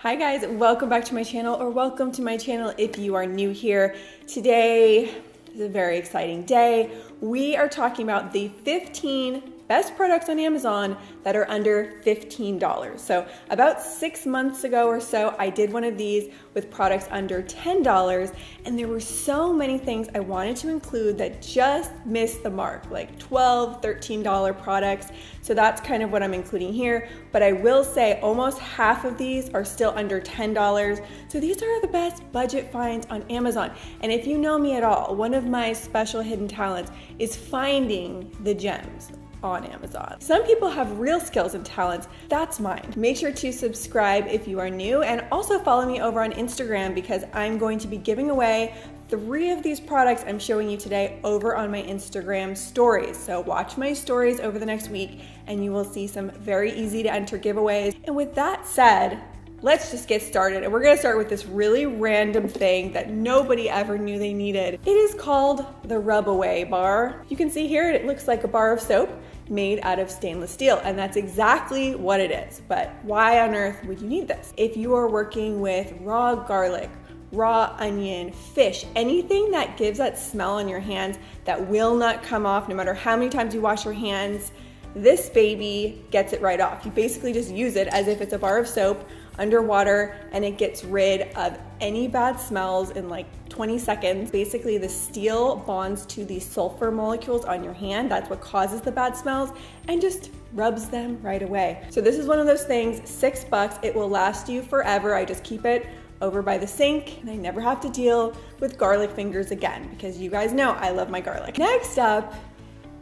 Hi guys, welcome back to my channel, or welcome to my channel if you are new here. Today is a very exciting day. We are talking about the 15 best products on Amazon that are under $15. So about 6 months ago or so, I did one of these with products under $10, and there were so many things I wanted to include that just missed the mark, like $12, $13 products. So that's kind of what I'm including here. But I will say almost half of these are still under $10. So these are the best budget finds on Amazon. And if you know me at all, one of my special hidden talents is finding the gems on Amazon. Some people have real skills and talents. That's mine. Make sure to subscribe if you are new, and also follow me over on Instagram because I'm going to be giving away 3 of these products I'm showing you today over on my Instagram stories. So watch my stories over the next week and you will see some very easy to enter giveaways. And with that said, let's just get started. And we're gonna start with this really random thing that nobody ever knew they needed. It is called the Rub Away bar. You can see here, it looks like a bar of soap made out of stainless steel, and that's exactly what it is. But why on earth would you need this? If you are working with raw garlic, raw onion, fish, anything that gives that smell on your hands that will not come off no matter how many times you wash your hands, this baby gets it right off. You basically just use it as if it's a bar of soap underwater, and it gets rid of any bad smells in like 20 seconds. Basically, the steel bonds to the sulfur molecules on your hand. That's what causes the bad smells, and just rubs them right away. So this is one of those things, $6. It will last you forever. I just keep it over by the sink and I never have to deal with garlic fingers again because you guys know I love my garlic. Next up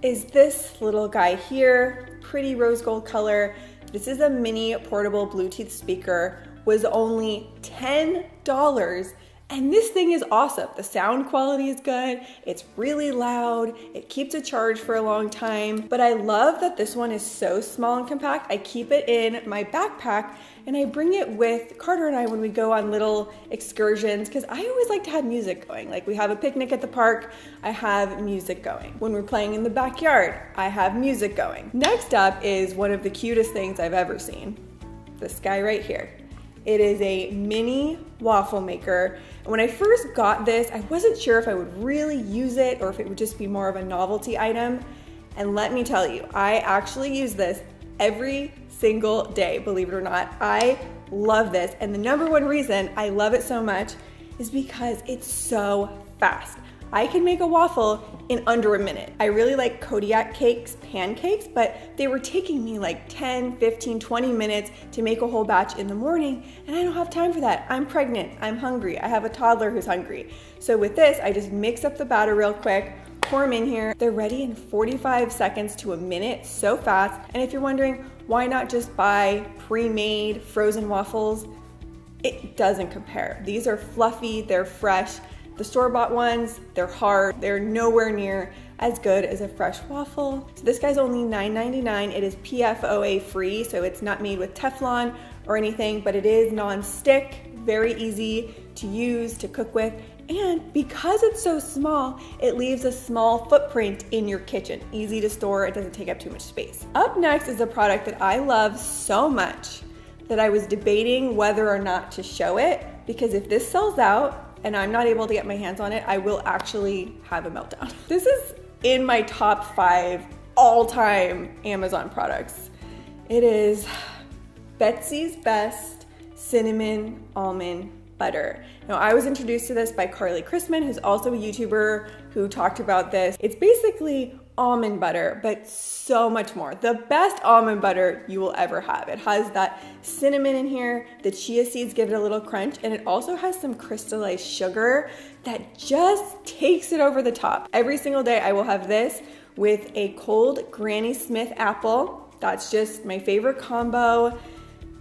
is this little guy here, pretty rose gold color. This is a mini portable Bluetooth speaker, was only $10. And this thing is awesome. The sound quality is good. It's really loud. It keeps it charged for a long time. But I love that this one is so small and compact. I keep it in my backpack and I bring it with Carter and I when we go on little excursions, because I always like to have music going. Like we have a picnic at the park, I have music going. When we're playing in the backyard, I have music going. Next up is one of the cutest things I've ever seen. This guy right here. It is a mini waffle maker. And when I first got this, I wasn't sure if I would really use it or if it would just be more of a novelty item. And let me tell you, I actually use this every single day, believe it or not. I love this. And the number one reason I love it so much is because it's so fast. I can make a waffle in under a minute. I really like Kodiak Cakes pancakes, but they were taking me like 10, 15, 20 minutes to make a whole batch in the morning, and I don't have time for that. I'm pregnant, I'm hungry, I have a toddler who's hungry. So with this, I just mix up the batter real quick, pour them in here. They're ready in 45 seconds to a minute, so fast. And if you're wondering, why not just buy pre-made frozen waffles? It doesn't compare. These are fluffy, they're fresh. The store-bought ones, they're hard. They're nowhere near as good as a fresh waffle. So this guy's only $9.99. It is PFOA free, so it's not made with Teflon or anything, but it is non-stick, very easy to use, to cook with. And because it's so small, it leaves a small footprint in your kitchen. Easy to store, it doesn't take up too much space. Up next is a product that I love so much that I was debating whether or not to show it, because if this sells out, and I'm not able to get my hands on it, I will actually have a meltdown. This is in my top 5 all-time Amazon products. It is Betsy's Best Cinnamon Almond Butter. Now, I was introduced to this by Carly Chrisman, who's also a YouTuber who talked about this. It's basically almond butter, but so much more. The best almond butter you will ever have. It has that cinnamon in here, the chia seeds give it a little crunch, and it also has some crystallized sugar that just takes it over the top. Every single day I will have this with a cold Granny Smith apple. That's just my favorite combo,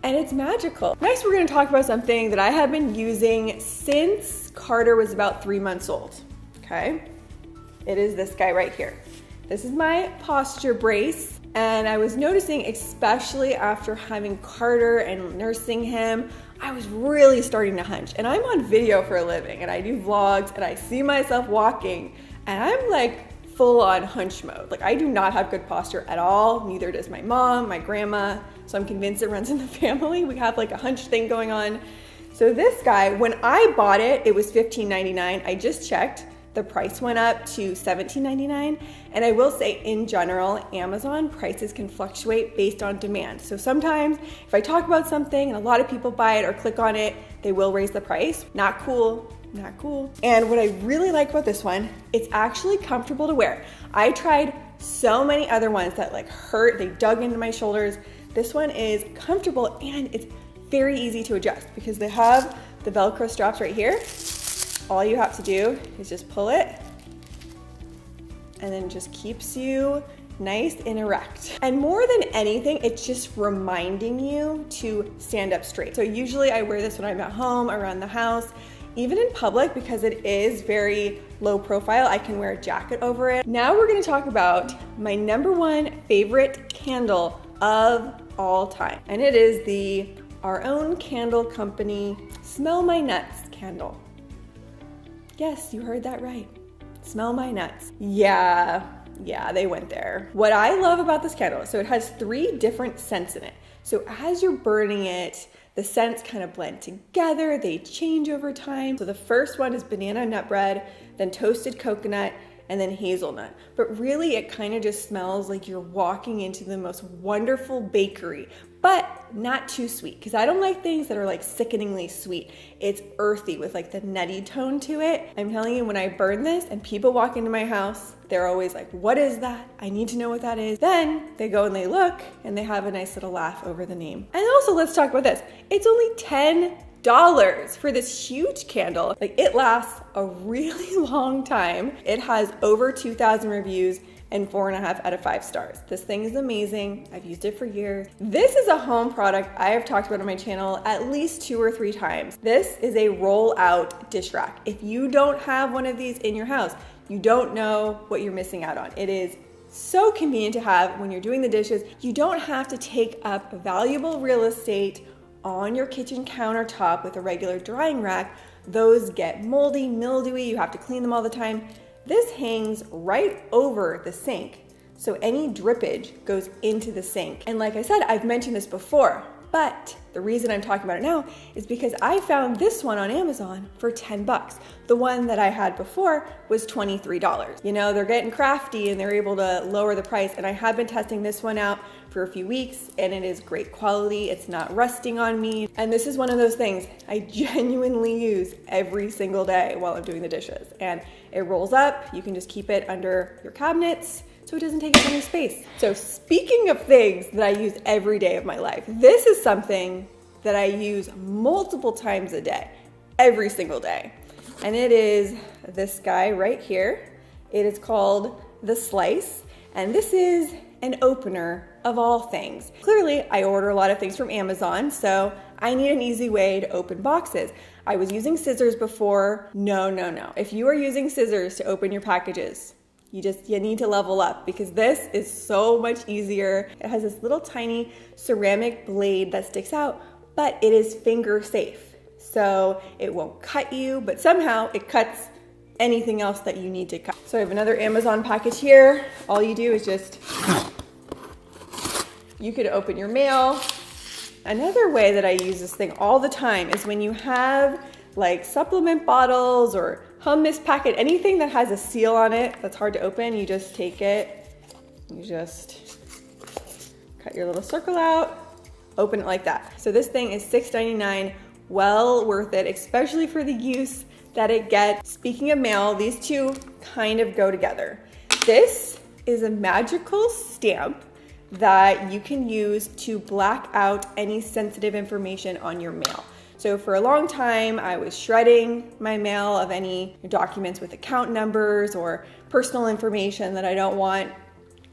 and it's magical. Next, we're gonna talk about something that I have been using since Carter was about 3 months old, okay? It is this guy right here. This is my posture brace, and I was noticing, especially after having Carter and nursing him, I was really starting to hunch. And I'm on video for a living, and I do vlogs, and I see myself walking, and I'm like full on hunch mode. Like I do not have good posture at all. Neither does my mom, my grandma. so I'm convinced it runs in the family. We have like a hunch thing going on. So this guy, when I bought it, it was $15.99. I just checked. The price went up to $17.99. And I will say, in general, Amazon prices can fluctuate based on demand. So sometimes if I talk about something and a lot of people buy it or click on it, they will raise the price. Not cool, not cool. And what I really like about this one, it's actually comfortable to wear. I tried so many other ones that like hurt, they dug into my shoulders. This one is comfortable and it's very easy to adjust because they have the Velcro straps right here. All you have to do is just pull it and then it just keeps you nice and erect. And more than anything, it's just reminding you to stand up straight. So usually I wear this when I'm at home, around the house, even in public, because it is very low profile. I can wear a jacket over it. Now we're gonna talk about my #1 favorite candle of all time. And it is the Our Own Candle Company Smell My Nuts candle. Yes, you heard that right. Smell my nuts. Yeah, they went there. What I love about this candle, so it has 3 different scents in it. So as you're burning it, the scents kind of blend together, they change over time. So the first one is banana nut bread, then toasted coconut, and then hazelnut. But really it kind of just smells like you're walking into the most wonderful bakery, but not too sweet, because I don't like things that are like sickeningly sweet. It's earthy with like the nutty tone to it. I'm telling you, when I burn this and people walk into my house, they're always like, what is that? I need to know what that is. Then they go and they look and they have a nice little laugh over the name. And also let's talk about this. It's only $10 for this huge candle. Like, it lasts a really long time. It has over 2,000 reviews and 4.5 out of 5 stars. This thing is amazing. I've used it for years. This is a home product I have talked about on my channel at least 2 or 3 times. This is a roll out dish rack. If you don't have one of these in your house, you don't know what you're missing out on. It is so convenient to have when you're doing the dishes. You don't have to take up valuable real estate on your kitchen countertop with a regular drying rack. Those get moldy, mildewy, you have to clean them all the time. This hangs right over the sink, so any drippage goes into the sink. And like I said, I've mentioned this before, but the reason I'm talking about it now is because I found this one on Amazon for 10 bucks. The one that I had before was $23. You know, they're getting crafty and they're able to lower the price, and I have been testing this one out for a few weeks and it is great quality. It's not rusting on me. And this is one of those things I genuinely use every single day while I'm doing the dishes. And it rolls up, you can just keep it under your cabinets so it doesn't take up any space. So speaking of things that I use every day of my life, this is something that I use multiple times a day, every single day. And it is this guy right here. It is called the Slice, and this is an opener of all things. Clearly, I order a lot of things from Amazon, so I need an easy way to open boxes. I was using scissors before. No. If you are using scissors to open your packages, you need to level up, because this is so much easier. It has this little tiny ceramic blade that sticks out, but it is finger safe. So it won't cut you, but somehow it cuts anything else that you need to cut. So I have another Amazon package here. All you do is just, you could open your mail. Another way that I use this thing all the time is when you have like supplement bottles or hummus packet, anything that has a seal on it that's hard to open, you just take it, you just cut your little circle out, open it like that. So this thing is $6.99, well worth it, especially for the use that it gets. Speaking of mail, these two kind of go together. This is a magical stamp that you can use to black out any sensitive information on your mail. So for a long time, I was shredding my mail of any documents with account numbers or personal information that I don't want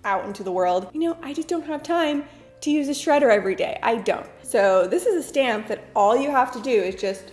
out into the world. You know, I just don't have time to use a shredder every day. I don't. So this is a stamp that all you have to do is just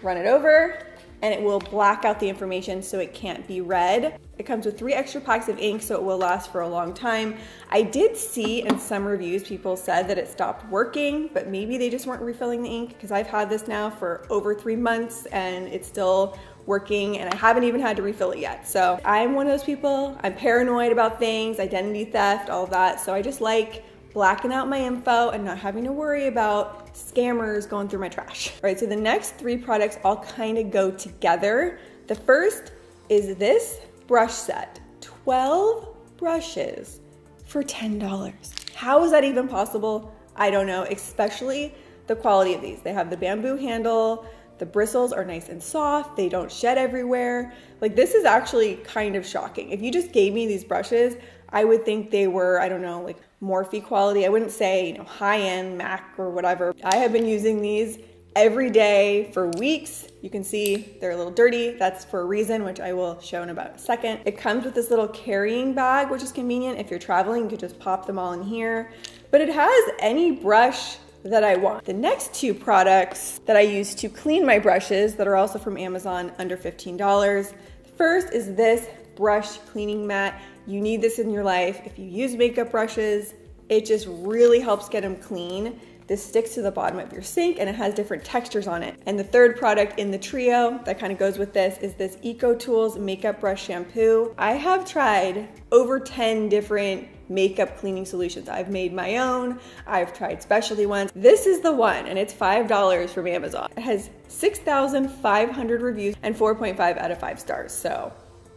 run it over and it will black out the information so it can't be read. It comes with 3 extra packs of ink, so it will last for a long time. I did see in some reviews, people said that it stopped working, but maybe they just weren't refilling the ink, because I've had this now for over 3 months and it's still working and I haven't even had to refill it yet. So I'm one of those people, I'm paranoid about things, identity theft, all of that. So I just like blacking out my info and not having to worry about scammers going through my trash. All right, so the next 3 products all kind of go together. The first is this brush set, 12 brushes for $10. How is that even possible? I don't know, especially the quality of these. They have the bamboo handle, the bristles are nice and soft, they don't shed everywhere. Like, this is actually kind of shocking. If you just gave me these brushes, I would think they were, I don't know, like Morphe quality. I wouldn't say, high-end MAC or whatever. I have been using these every day for weeks. You can see they're a little dirty. That's for a reason, which I will show in about a second. It comes with this little carrying bag, which is convenient. If you're traveling, you could just pop them all in here. But it has any brush that I want. The next 2 products that I use to clean my brushes that are also from Amazon, under $15. The first is this brush cleaning mat. You need this in your life. If you use makeup brushes, it just really helps get them clean. This sticks to the bottom of your sink and it has different textures on it. And the third product in the trio that kind of goes with this is this EcoTools Makeup Brush Shampoo. I have tried over 10 different makeup cleaning solutions. I've made my own, I've tried specialty ones. This is the one, and it's $5 from Amazon. It has 6,500 reviews and 4.5 out of 5 stars. So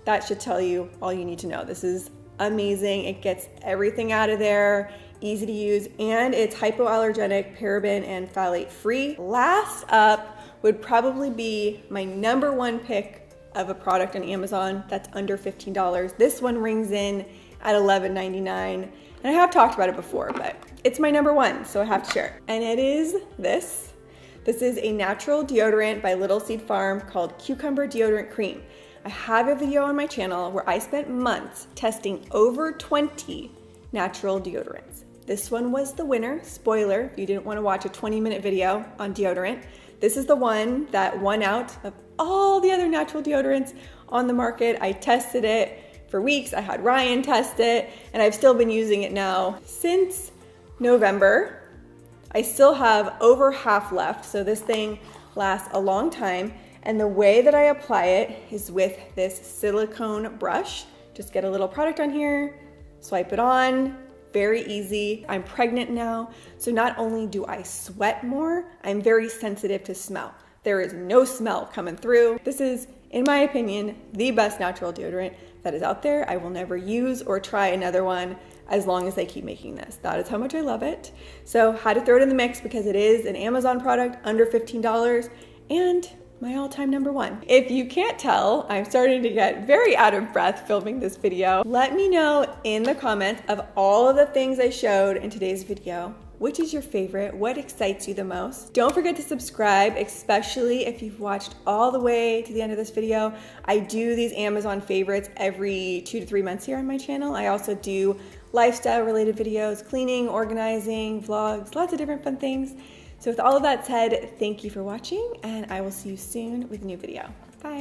that should tell you all you need to know. This is amazing. It gets everything out of there, easy to use, and it's hypoallergenic, paraben and phthalate free. Last up would probably be my number 1 pick of a product on Amazon that's under $15. This one rings in at $11.99. And I have talked about it before, but it's my number 1, so I have to share it. And it is this. This is a natural deodorant by Little Seed Farm called Cucumber Deodorant Cream. I have a video on my channel where I spent months testing over 20 natural deodorants. This one was the winner. Spoiler, if you didn't want to watch a 20-minute video on deodorant, this is the one that won out of all the other natural deodorants on the market. I tested it for weeks. I had Ryan test it, and I've still been using it now since November. I still have over half left, so this thing lasts a long time. And the way that I apply it is with this silicone brush. Just get a little product on here, swipe it on, very easy. I'm pregnant now, so not only do I sweat more, I'm very sensitive to smell. There is no smell coming through. This is, in my opinion, the best natural deodorant that is out there. I will never use or try another one as long as they keep making this. That is how much I love it. So had to throw it in the mix because it is an Amazon product under $15 and my all-time number 1. If you can't tell, I'm starting to get very out of breath filming this video. Let me know in the comments of all of the things I showed in today's video. Which is your favorite? What excites you the most? Don't forget to subscribe, especially if you've watched all the way to the end of this video. I do these Amazon favorites every 2 to 3 months here on my channel. I also do lifestyle related videos, cleaning, organizing, vlogs, lots of different fun things. So with all of that said, thank you for watching and I will see you soon with a new video. Bye.